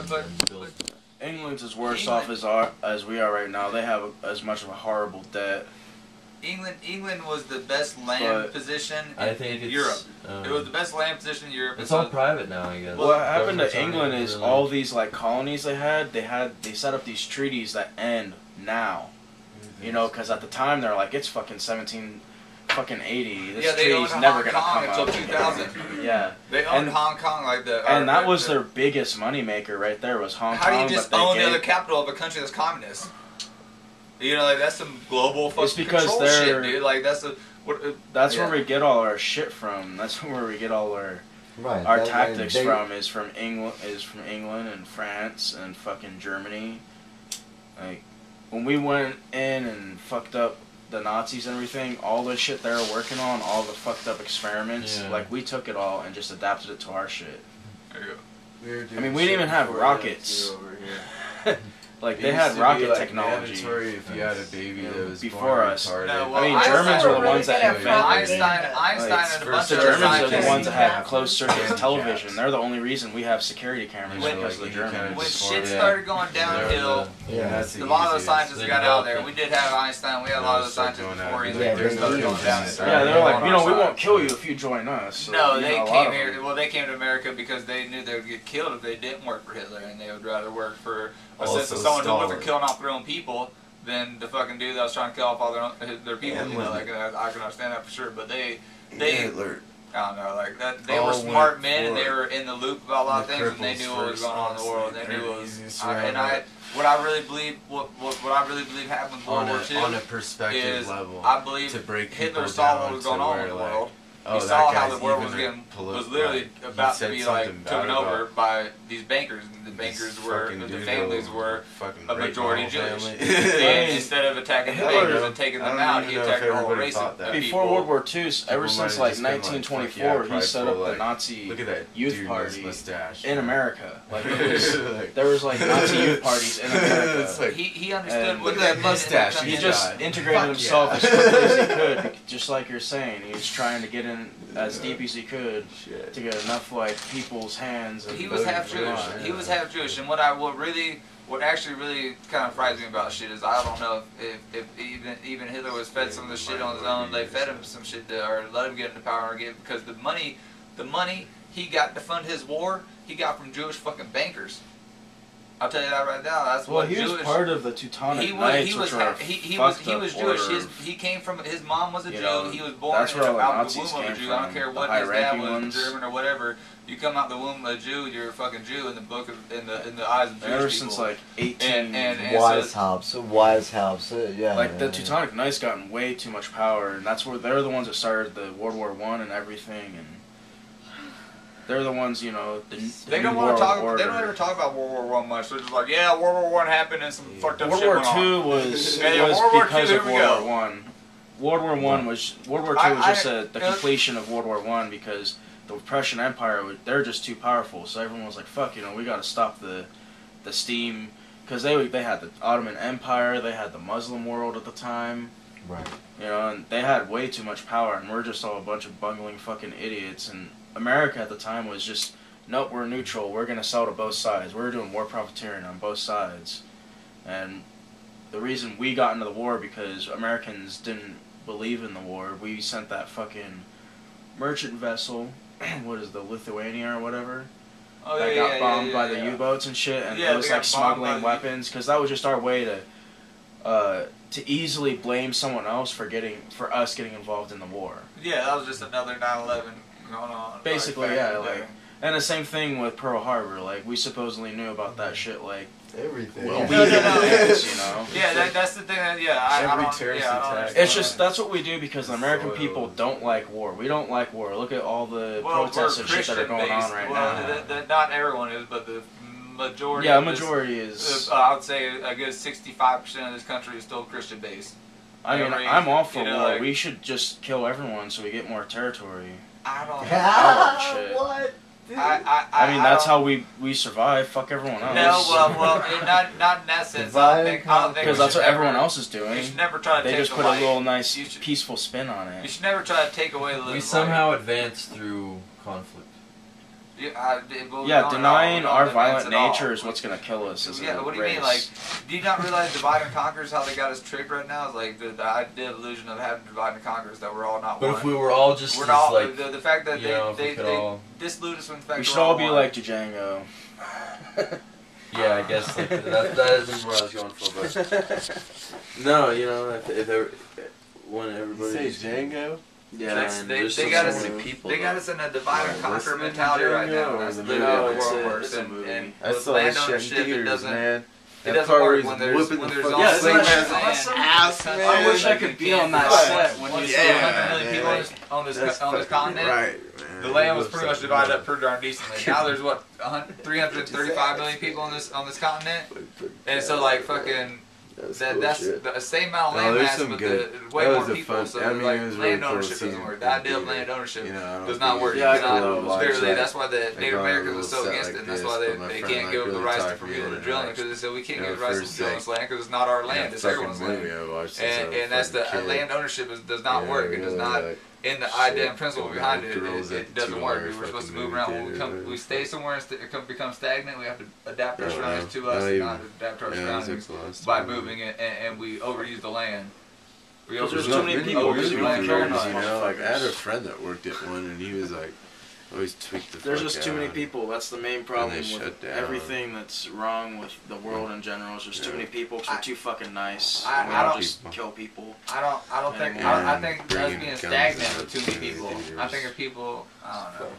built. England's as worse off as we are right now. They have as much of a horrible debt. England was the best land position in Europe. It was the best land position in Europe. It's all private now, I guess. What happened to England is all these like colonies they set up these treaties that end now. You know, because at the time they're like, it's fucking 1780. This treaty's never gonna come until 2000. Yeah. They owned Hong Kong like the. And that was their biggest moneymaker right there was Hong Kong. How do you just own the other capital of a country that's communist? You know, like that's some global fucking control shit, dude. Like that's where we get all our shit from. That's where we get all our tactics from. Is from England and France and fucking Germany. Like when we went in and fucked up the Nazis and everything, all the shit they were working on, all the fucked up experiments, like we took it all and just adapted it to our shit. There you go. I mean, we didn't even have rockets. Like they had rocket technology. If you had a baby that was before us. No, well, I mean, Germans were the ones that invented Einstein and a bunch of Germans are the ones that had closed circuit television. They're the only reason we have security cameras because of the Germans. When shit started going downhill, a lot of the scientists got out there. We did have Einstein. We had a lot of the scientists before he started going down. Yeah, they're like, we won't kill you if you join us. No, they came here. Well, they came to America because they knew they would get killed if they didn't work for Hitler, and they would rather work for someone who wasn't killing off their own people than the fucking dude that was trying to kill off all their people. You know, like I can understand that for sure. But they Hitler. I don't know, like that. They were smart men and they were in the loop about a lot of things, and they knew what was going on in the world. They knew what was. What I really believe happened in World War II on a perspective is level. I believe Hitler saw what was going on in the world. He saw how the world was literally about to be like taken over by these bankers. And the bankers were, the families were a majority Jewish. And instead of attacking the bankers and taking them out, he attacked the whole race of people. Before World War II, ever since like 1924, he set up the Nazi youth party in America. Like there was like Nazi youth parties in America. He understood what that mustache. He just integrated himself as quickly as he could, just like you're saying. He was trying to get in as deep as he could to get enough like people's hands. And he was half Jewish. He was half Jewish, and what actually really kind of frightens me about shit is I don't know if even Hitler was fed some of the shit on his own. They fed him some shit or let him get into power again because the money he got to fund his war he got from Jewish fucking bankers. I'll tell you that right now. That's what he was part of the Teutonic Knights, he was Jewish. He came from his mom was a Jew. He was born out of the womb of a Jew. I don't care what his dad was, German or whatever. You come out the womb of a Jew, you're a fucking Jew in the book of, in the eyes of Jewish ever people. Since like 18 wise helps. Yeah. Like the Teutonic Knights gotten way too much power, and that's where they're the ones that started the World War I and everything, and. They're the ones, you know. They don't want to talk. They don't ever talk about World War I much. They're just like, yeah, World War I happened and some fucked up shit went on. World War II was because of World War I. World War II was just the completion of World War I because the Prussian Empire they're just too powerful. So everyone was like, fuck, you know, we got to stop the steam because they had the Ottoman Empire, they had the Muslim world at the time. Right. You know, and they had way too much power, and we're just all a bunch of bungling fucking idiots. And America at the time was just, nope, we're neutral. We're going to sell to both sides. We're doing war profiteering on both sides. And the reason we got into the war because Americans didn't believe in the war. We sent that fucking merchant vessel, what is the Lithuania or whatever, that got bombed by the U-boats and shit, and it was like smuggling weapons, because that was just our way to easily blame someone else for us getting involved in the war. Yeah, that was just another 9/11 going on. Basically, and the same thing with Pearl Harbor. Like we supposedly knew about that shit. Like everything. Well, we did advance, you know. Yeah, that's the thing. It's just that's what we do because the American people don't like war. We don't like war. Look at all the protests and shit that are going on right now. Not everyone is, but the majority. Yeah, majority is. I would say a good 65% of this country is still Christian based. I mean, I'm all for war. Like, we should just kill everyone so we get more territory. I don't know. What? I mean, that's how we survive. Fuck everyone else. No, well, not in that sense. I don't think because that's what everyone else is doing. You should never try to They just put a little nice, peaceful spin on it. You should never try to take away the. We somehow advance through conflict. denying our violent nature is what's gonna kill us as a what do you race. mean? Like, do you not realize divide and conquer is how they got us tricked right now? Is like the idea of illusion of having divide and conquer is that we're all not But one. if we were all just We're as, not, like, the fact that you know, if we they could all- disillude us from the fact we that should we're all be one. like Django. Yeah, I guess like, that isn't where I was going for, but no, you know, when everybody Say Django? Yeah, They got us. people. They got us in a divide and conquer listening to mentality right Django now. or That's the literally movie? how the It's world a- works. it's a And movie. I with saw that shit in landownership, it theaters, doesn't. man. It That doesn't part where work he's when there's whipping the all fucking Yeah, isn't that slaves shit and awesome? ass, countries. man. I wish I Like, could you be can't on that do set when he's Yeah, doing 100 million that. people Yeah. on this That's continent. right, man. The land was pretty much divided up pretty darn decently. Now there's what 335 million people on this continent, and so like fucking. That's the same amount of No, land there's mass, some but good- the way that more was a people. fun- So I mean, like it was really land cool ownership seeing doesn't work. it The idea of in land theater. ownership You know, I don't does not think work. you Yeah, You I cannot know. watch literally. that. That's why the Like, Native on a Americans are little so set against like it. And that's this, why but my they friend, can't like, give them the really rights to talked me people to into drill it it. because they said we can't You give know, the rights to first, drill like, this land because it's not our land. It's fucking everyone's movie land. I watched since I was And that's a the kid. land ownership does not Yeah, work. It does really, not. like, In the shit, idea and principle going behind out it, girls it at doesn't work. $2 We're supposed to fucking move around. When movie theater. we stay somewhere and become stagnant, we have to adapt our Yeah, surroundings to not us and even- not adapt our yeah, surroundings that's last by time. moving it, and we overuse the land. We Because there's overuse too many the- people, overuse because the you don't land. care You enough. know, like, I had a friend that worked at one, and he was like, always tweaked the There's fuck just too many out. people. That's the main problem they with shut down. everything that's wrong with the world in general. Is just too many people. 'Cause we're too fucking nice. I We don't- just kill people. I don't think. And I think us bringing being guns stagnant out with too to many the people. theaters. I think if people, I don't know.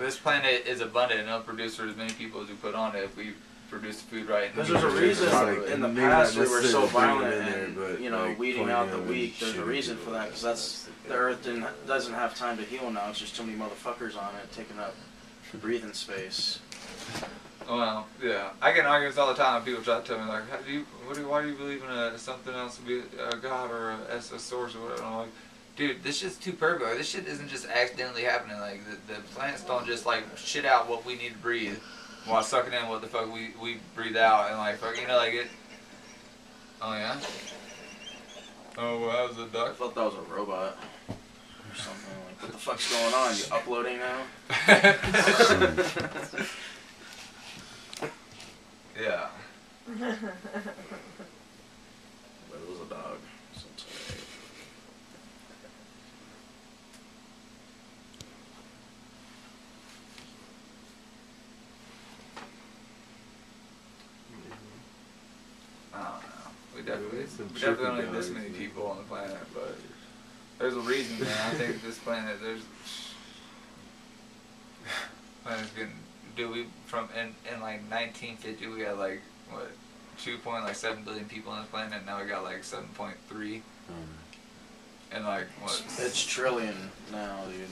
This planet is abundant and it'll produce for as many people as we put on it if we produce the food right. Because there's a reason Like, in the maybe not past we were so necessarily bringing violent it in there, and but, you know like, weeding pointing out the out and weak. There's a shooting reason for people. that because that's the earth doesn't have time to heal now. It's just too many motherfuckers on it taking up breathing space. Well, yeah, I get in arguments all the time. People try to tell me like, why do you believe in something else to be a god or a source or whatever? And I'm like, dude, this shit's too perfect. Like, this shit isn't just accidentally happening. Like the plants don't just like shit out what we need to breathe while sucking in what the fuck we breathe out and like fuck, you know, like it. Oh yeah. Oh, well, that was a I duck. thought that was a robot or something. Like, what the fuck's going on? You uploading now? Yeah. But it was a dog. Sometime. I don't know. We definitely Some don't trippy need this dogs, many man. people on the planet, but there's a reason, man. I think this planet, planet's getting, dude, in like 1950, we had like, what, 2.7 billion people on this planet, now we got like 7.3, and like, what? It's trillion now, dude.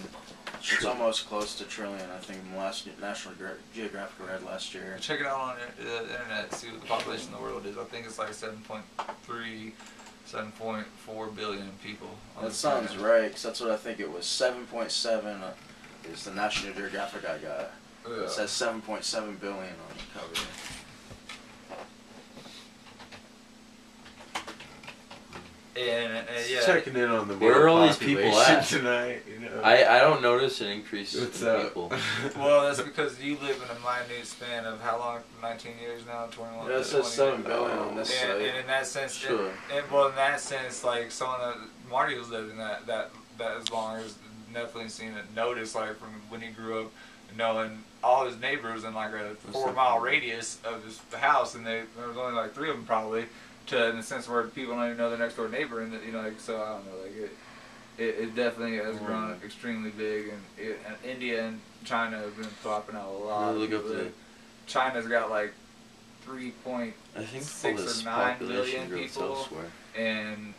It's almost close to trillion. I think the last National Geographic read last year. Check it out on the internet, see what the population of the world is. I think it's like 7.3, 7.4 billion people. On That this sounds planet. right, because that's what I think it was. 7.7 is the National Geographic I got. Yeah. It says 7.7 billion on the cover. And yeah. Checking in on the Where world are all these people population at? tonight, you know. I don't notice an increase What's in up? people. Well, that's because you live in a minute span of how long? 19 years now, 21. Yeah, it says 7 20 billion on this And, site. and in that sense, Sure. well, in that sense, like someone that Marty who's lived in that as long has definitely seen it. Noticed like from when he grew up, knowing all his neighbors in like a 4-mile radius of his house, and there was only like 3 of them probably. To in the sense where people don't even know their next door neighbor, and you know, like so I don't know, like it definitely has grown extremely big, and India and China have been popping out a lot. Look up the. China's got like 3 point, I think 6 all this or 9 population million growth people. elsewhere. and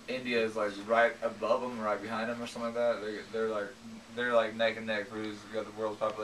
India is like right above them, right behind them, or something like that. They're like neck and neck for who's got the world's population.